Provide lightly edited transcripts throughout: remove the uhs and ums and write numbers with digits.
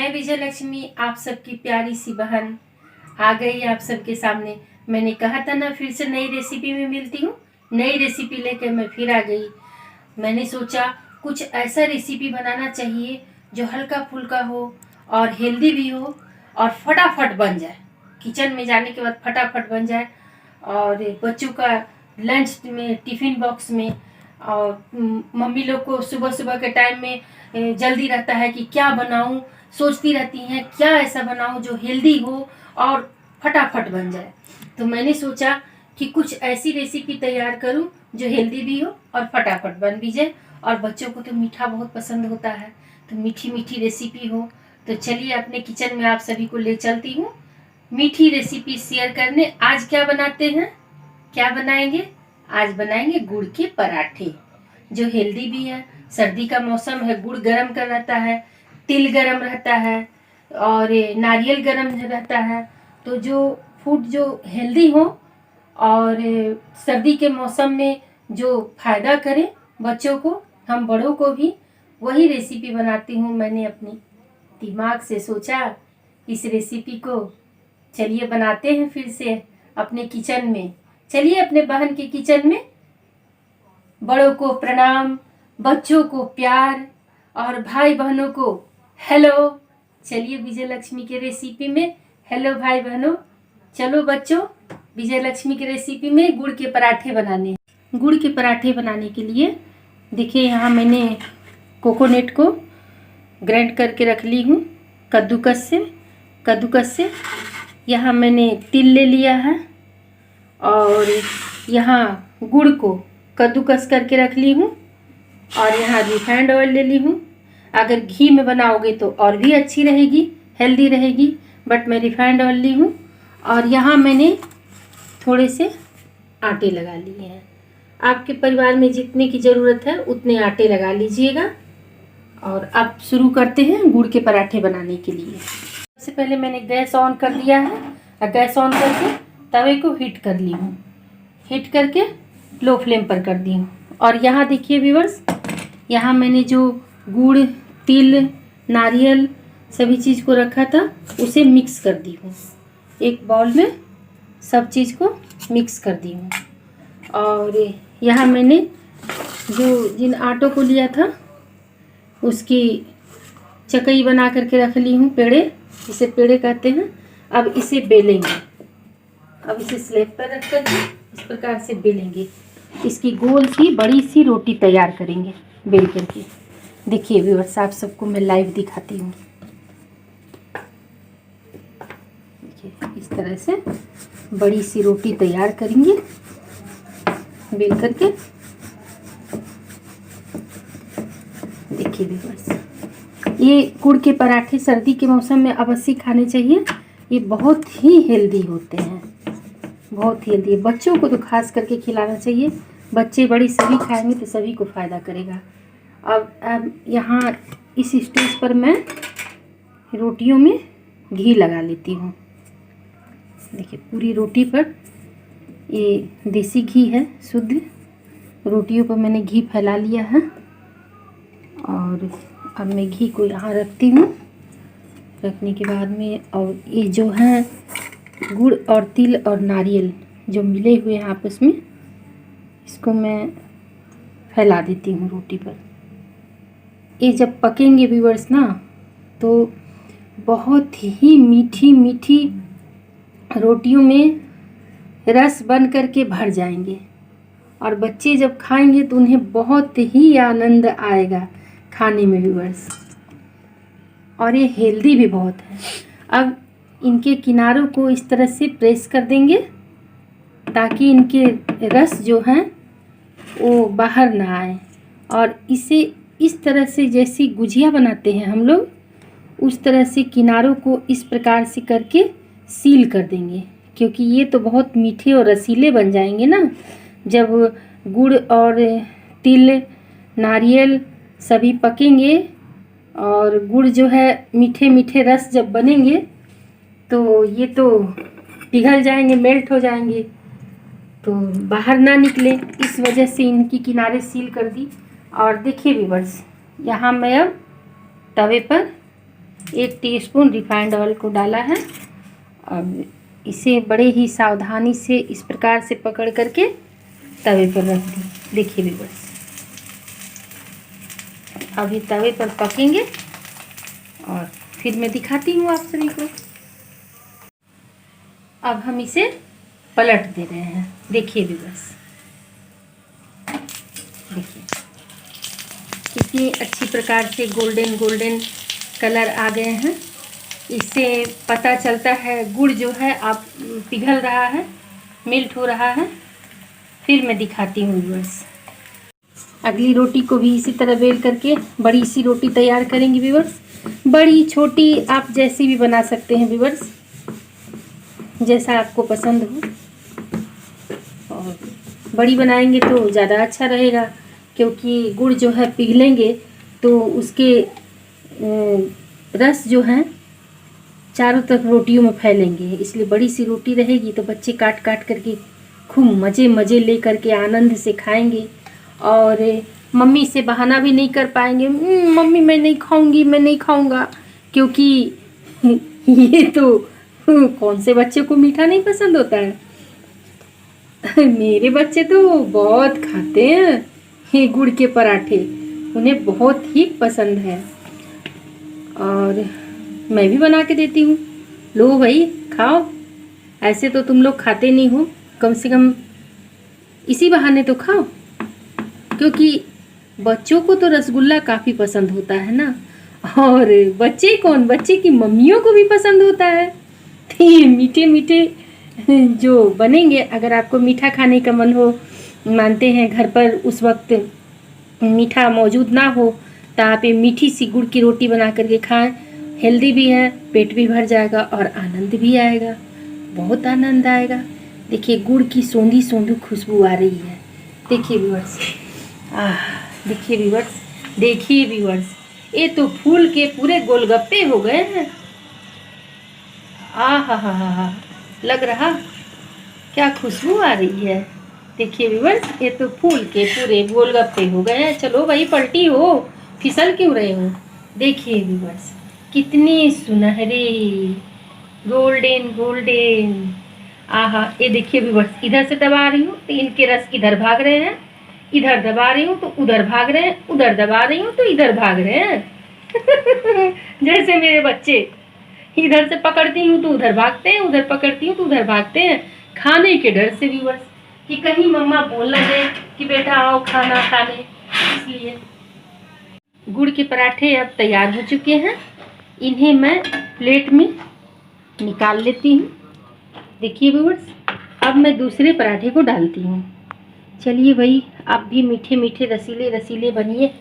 मैं विजय लक्ष्मी आप सबकी प्यारी सी बहन आ गई आप सबके सामने। मैंने कहा था ना फिर से नई रेसिपी में मिलती हूँ। नई रेसिपी लेकर मैं फिर आ गई। मैंने सोचा कुछ ऐसा रेसिपी बनाना चाहिए जो हल्का फुल्का हो और हेल्दी भी हो और फटाफट बन जाए। किचन में जाने के बाद फटाफट बन जाए और बच्चों का लंच में टिफ़िन बॉक्स में और मम्मी लोग को सुबह सुबह के टाइम में जल्दी रहता है कि क्या बनाऊं, सोचती रहती हैं क्या ऐसा बनाऊं जो हेल्दी हो और फटाफट बन जाए। तो मैंने सोचा कि कुछ ऐसी रेसिपी तैयार करूं जो हेल्दी भी हो और फटाफट बन भी जाए। और बच्चों को तो मीठा बहुत पसंद होता है, तो मीठी मीठी रेसिपी हो। तो चलिए अपने किचन में आप सभी को ले चलती हूँ मीठी रेसिपी शेयर करने। आज क्या बनाते हैं, क्या बनाएंगे? आज बनाएंगे गुड़ के पराठे जो हेल्दी भी है। सर्दी का मौसम है, गुड़ गरम कर रहता है, तिल गरम रहता है और नारियल गरम रहता है। तो जो फूड जो हेल्दी हो और सर्दी के मौसम में जो फायदा करे बच्चों को, हम बड़ों को भी, वही रेसिपी बनाती हूँ। मैंने अपनी दिमाग से सोचा इस रेसिपी को चलिए बनाते हैं फिर से अपने किचन में। चलिए अपने बहन के किचन में। बड़ों को प्रणाम, बच्चों को प्यार और भाई बहनों को हेलो। चलिए विजय लक्ष्मी के रेसिपी में हेलो भाई बहनों। चलो बच्चों, विजय लक्ष्मी की रेसिपी में गुड़ के पराठे बनाने हैं। गुड़ के पराठे बनाने के लिए देखिए यहाँ मैंने कोकोनट को ग्राइंड करके रख ली हूँ कद्दूकस से। यहाँ मैंने तिल ले लिया है और यहाँ गुड़ को कद्दूकस करके रख ली हूँ और यहाँ रिफाइंड ऑयल ले ली हूँ। अगर घी में बनाओगे तो और भी अच्छी रहेगी, हेल्दी रहेगी, बट मैं रिफाइंड ऑयल ली हूँ। और यहाँ मैंने थोड़े से आटे लगा लिए हैं। आपके परिवार में जितने की ज़रूरत है उतने आटे लगा लीजिएगा। और अब शुरू करते हैं गुड़ के पराठे बनाने के लिए। सबसे पहले मैंने गैस ऑन कर दिया है और गैस ऑन करके तवे को हीट कर ली हूँ। हीट करके लो फ्लेम पर कर दी हूँ। और यहाँ देखिए व्यूअर्स, यहाँ मैंने जो गुड़, तिल, नारियल सभी चीज़ को रखा था उसे मिक्स कर दी हूँ। एक बाउल में सब चीज़ को मिक्स कर दी हूँ। और यहाँ मैंने जो जिन आटों को लिया था उसकी चकई बना करके रख ली हूँ, पेड़े, इसे पेड़े कहते हैं। अब इसे बेलेंगे। अब इसे स्लेब पर रख करके इस प्रकार से बेलेंगे। इसकी गोल सी बड़ी सी रोटी तैयार करेंगे बेल करके। देखिए व्यूअर्स, आप सबको मैं लाइव दिखाती हूँ। देखिए इस तरह से बड़ी सी रोटी तैयार करेंगे बेल करके। देखिए व्यूअर्स, ये गुड़ के पराठे सर्दी के मौसम में अवश्य खाने चाहिए। ये बहुत ही हेल्दी होते हैं, बहुत हेल्दी है। बच्चों को तो खास करके खिलाना चाहिए। बच्चे बड़ी सभी खाएंगे तो सभी को फ़ायदा करेगा। अब यहाँ इस स्टेज पर मैं रोटियों में घी लगा लेती हूँ। देखिए पूरी रोटी पर ये देसी घी है, शुद्ध। रोटियों पर मैंने घी फैला लिया है और अब मैं घी को यहाँ रखती हूँ। रखने के बाद में और ये जो है गुड़ और तिल और नारियल जो मिले हुए हैं आपस में, इसको मैं फैला देती हूँ रोटी पर। ये जब पकेंगे व्यूअर्स ना तो बहुत ही मीठी मीठी रोटियों में रस बन करके भर जाएंगे और बच्चे जब खाएंगे तो उन्हें बहुत ही आनंद आएगा खाने में व्यूअर्स। और ये हेल्दी भी बहुत है। अब इनके किनारों को इस तरह से प्रेस कर देंगे ताकि इनके रस जो हैं वो बाहर ना आए। और इसे इस तरह से जैसी गुजिया बनाते हैं हम लोग, उस तरह से किनारों को इस प्रकार से करके सील कर देंगे, क्योंकि ये तो बहुत मीठे और रसीले बन जाएंगे ना। जब गुड़ और तिल, नारियल सभी पकेंगे और गुड़ जो है मीठे मीठे रस जब बनेंगे तो ये तो पिघल जाएंगे, मेल्ट हो जाएंगे, तो बाहर ना निकले। इस वजह से इनकी किनारे सील कर दी। और देखिए व्यूअर्स, यहाँ मैं अब तवे पर 1 टीस्पून रिफाइंड ऑयल को डाला है। अब इसे बड़े ही सावधानी से इस प्रकार से पकड़ करके तवे पर रख दी। देखिए व्यूअर्स, अभी तवे पर पकेंगे और फिर मैं दिखाती हूँ आप सभी को। अब हम इसे पलट दे रहे हैं। देखिए व्यूअर्स, देखिए कितनी अच्छी प्रकार से गोल्डन गोल्डन कलर आ गए हैं। इससे पता चलता है गुड़ जो है आप पिघल रहा है, मेल्ट हो रहा है। फिर मैं दिखाती हूँ व्यूअर्स। अगली रोटी को भी इसी तरह बेल करके बड़ी सी रोटी तैयार करेंगे व्यूअर्स। बड़ी छोटी आप जैसी भी बना सकते हैं व्यूअर्स, जैसा आपको पसंद हो। और बड़ी बनाएंगे तो ज़्यादा अच्छा रहेगा, क्योंकि गुड़ जो है पिघलेंगे तो उसके रस जो हैं चारों तरफ रोटियों में फैलेंगे। इसलिए बड़ी सी रोटी रहेगी तो बच्चे काट काट करके खूब मज़े मज़े ले करके आनंद से खाएंगे। और मम्मी से बहाना भी नहीं कर पाएंगे, मम्मी मैं नहीं खाऊंगी, मैं नहीं खाऊंगा, क्योंकि ये तो कौन से बच्चे को मीठा नहीं पसंद होता है। मेरे बच्चे तो बहुत खाते हैं ये गुड़ के पराठे, उन्हें बहुत ही पसंद है। और मैं भी बना के देती हूँ, लो भाई खाओ। ऐसे तो तुम लोग खाते नहीं हो, कम से कम इसी बहाने तो खाओ, क्योंकि बच्चों को तो रसगुल्ला काफ़ी पसंद होता है ना। और बच्चे कौन, बच्चे की मम्मियों को भी पसंद होता है। तो ये मीठे मीठे जो बनेंगे, अगर आपको मीठा खाने का मन हो, मानते हैं घर पर उस वक्त मीठा मौजूद ना हो, तो आप ये मीठी सी गुड़ की रोटी बना करके खाएं। हेल्दी भी है, पेट भी भर जाएगा और आनंद भी आएगा, बहुत आनंद आएगा। देखिए गुड़ की सोंधी सोंधी खुशबू आ रही है। देखिए व्यूअर्स, देखिए व्यूअर्स, देखिए व्यूअर्स, ये तो फूल के पूरे गोलगप्पे हो गए हैं। हा, लग रहा, क्या खुशबू आ रही है। देखिए व्यूअर्स, ये तो फूल के पूरे गोलगप्पे हो गए हैं। चलो भाई पलटी हो, फिसल क्यों रहे हो। देखिए व्यूअर्स, कितने सुनहरे गोल्डन गोल्डन। आहा, ये देखिए व्यूअर्स, इधर से दबा रही हूँ तो इनके रस इधर भाग रहे हैं, इधर दबा रही हूँ तो उधर भाग रहे हैं, उधर दबा रही हूँ तो इधर भाग रहे हैं। जैसे मेरे बच्चे, इधर से पकड़ती हूँ तो उधर भागते हैं, उधर पकड़ती हूँ तो उधर भागते हैं, खाने के डर से व्यूअर्स, कि कहीं मम्मा बोल ना दे कि बेटा आओ खाना खाने। इसलिए गुड़ के पराठे अब तैयार हो चुके हैं, इन्हें मैं प्लेट में निकाल लेती हूँ। देखिए व्यूअर्स, अब मैं दूसरे पराठे को डालती हूँ। चलिए भाई, आप भी मीठे मीठे रसीले रसीले बनिए।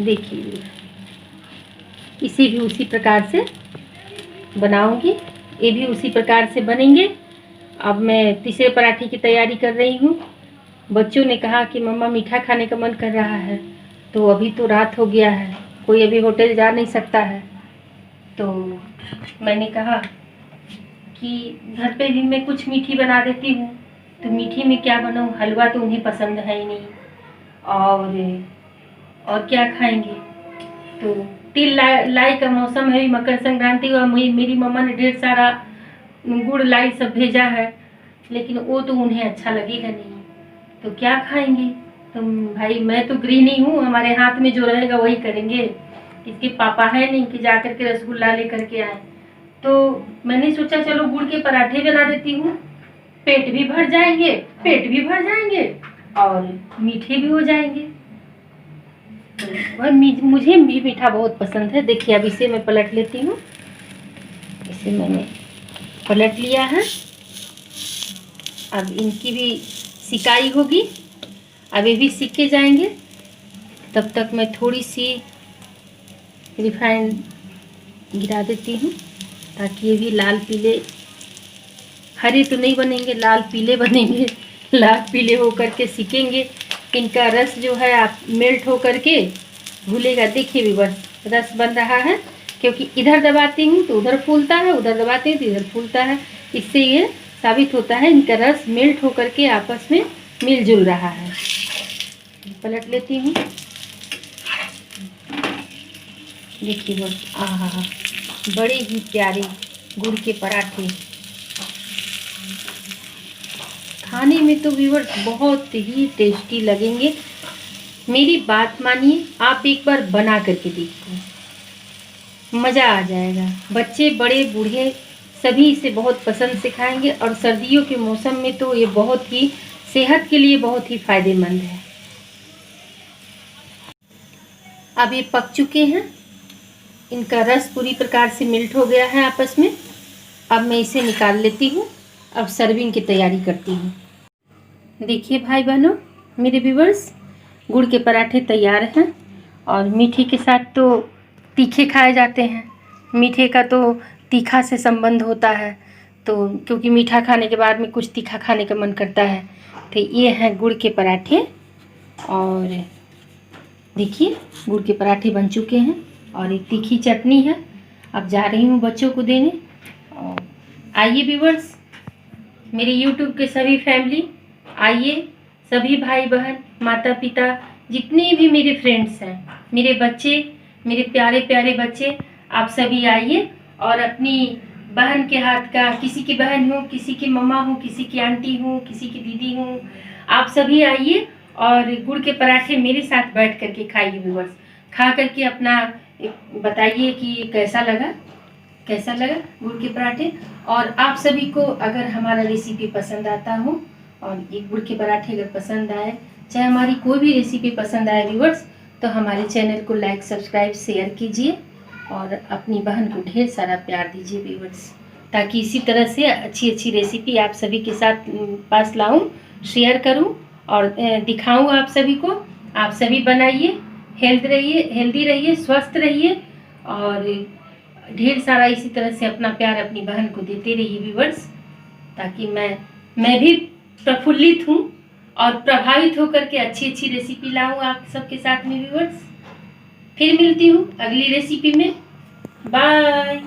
देखिए इसे भी उसी प्रकार से बनाऊंगी, ये भी उसी प्रकार से बनेंगे। अब मैं तीसरे पराठे की तैयारी कर रही हूँ। बच्चों ने कहा कि मम्मा मीठा खाने का मन कर रहा है, तो अभी तो रात हो गया है, कोई अभी होटल जा नहीं सकता है, तो मैंने कहा कि घर पे भी मैं कुछ मीठी बना देती हूँ। तो मीठी में क्या बनाऊँ, हलवा तो उन्हें पसंद है ही नहीं, और क्या खाएंगे। तो तिल लाई का मौसम है, मकर संक्रांति, और मेरी मम्मा ने ढेर सारा गुड़ लाई सब भेजा है, लेकिन वो तो उन्हें अच्छा लगेगा नहीं, तो क्या खाएंगे। तो भाई मैं तो गृहिणी हूँ, हमारे हाथ में जो रहेगा वही करेंगे। इसके पापा है नहीं कि जा करके रसगुल्ला ले करके आए, तो मैंने सोचा चलो गुड़ के पराठे बना देती हूँ, पेट भी भर जाएंगे, पेट भी भर जाएंगे और मीठे भी हो जाएंगे। और मुझे भी मीठा बहुत पसंद है। देखिए अब इसे मैं पलट लेती हूँ, इसे मैंने पलट लिया है। अब इनकी भी सिकाई होगी, अब ये भी सिक के जाएंगे। तब तक मैं थोड़ी सी रिफाइंड गिरा देती हूँ, ताकि ये भी लाल पीले, हरे तो नहीं बनेंगे, लाल पीले बनेंगे। लाल पीले हो करके सिकेंगे, इनका रस जो है आप मेल्ट हो करके घुलेगा। देखिए भी बस रस बन रहा है, क्योंकि इधर दबाती हूँ तो उधर फूलता है, उधर दबाती हूँ तो इधर फूलता है। इससे ये साबित होता है इनका रस मेल्ट हो करके आपस में मिलजुल रहा है। पलट लेती हूँ। देखिए बस, आहा, बड़े ही प्यारे गुड़ के पराठे। खाने में तो व्यूअर्स बहुत ही टेस्टी लगेंगे। मेरी बात मानिए, आप एक बार बना करके देखिए, मज़ा आ जाएगा। बच्चे बड़े बूढ़े सभी इसे बहुत पसंद से खाएंगे, और सर्दियों के मौसम में तो ये बहुत ही सेहत के लिए बहुत ही फ़ायदेमंद है। अब ये पक चुके हैं, इनका रस पूरी प्रकार से मिल्ट हो गया है आपस में। अब मैं इसे निकाल लेती हूँ। अब सर्विंग की तैयारी करती हूँ। देखिए भाई बहनों, मेरे व्यूवर्स, गुड़ के पराठे तैयार हैं। और मीठे के साथ तो तीखे खाए जाते हैं। मीठे का तो तीखा से संबंध होता है, तो क्योंकि मीठा खाने के बाद में कुछ तीखा खाने का मन करता है। तो ये हैं गुड़ के पराठे। और देखिए, गुड़ के पराठे बन चुके हैं और एक तीखी चटनी है। अब जा रही हूँ बच्चों को देने। और आइए व्यूवर्स, मेरे यूट्यूब के सभी फैमिली, आइए सभी भाई बहन, माता पिता, जितने भी मेरे फ्रेंड्स हैं, मेरे बच्चे, मेरे प्यारे प्यारे बच्चे, आप सभी आइए और अपनी बहन के हाथ का, किसी की बहन हो, किसी की मम्मा हो, किसी की आंटी हो, किसी की दीदी हो, आप सभी आइए और गुड़ के पराठे मेरे साथ बैठ करके खाइए व्यूवर्स। खा करके अपना बताइए कि कैसा लगा, कैसा लगा गुड़ के पराठे। और आप सभी को अगर हमारा रेसिपी पसंद आता हो, और ये गुड़ के पराठे अगर पसंद आए, चाहे हमारी कोई भी रेसिपी पसंद आए व्यूवर्स, तो हमारे चैनल को लाइक, सब्सक्राइब, शेयर कीजिए और अपनी बहन को ढेर सारा प्यार दीजिए व्यूवर्स, ताकि इसी तरह से अच्छी अच्छी रेसिपी आप सभी के साथ पास लाऊं, शेयर करूं और दिखाऊं आप सभी को। आप सभी बनाइए, हेल्दी रहिए, स्वस्थ रहिए और ढेर सारा इसी तरह से अपना प्यार अपनी बहन को देते रहिए व्यूवर्स, ताकि मैं भी प्रफुल्लित हूँ और प्रभावित होकर के अच्छी अच्छी रेसिपी लाऊं आप सबके साथ में व्यूवर्स। फिर मिलती हूँ अगली रेसिपी में। बाय।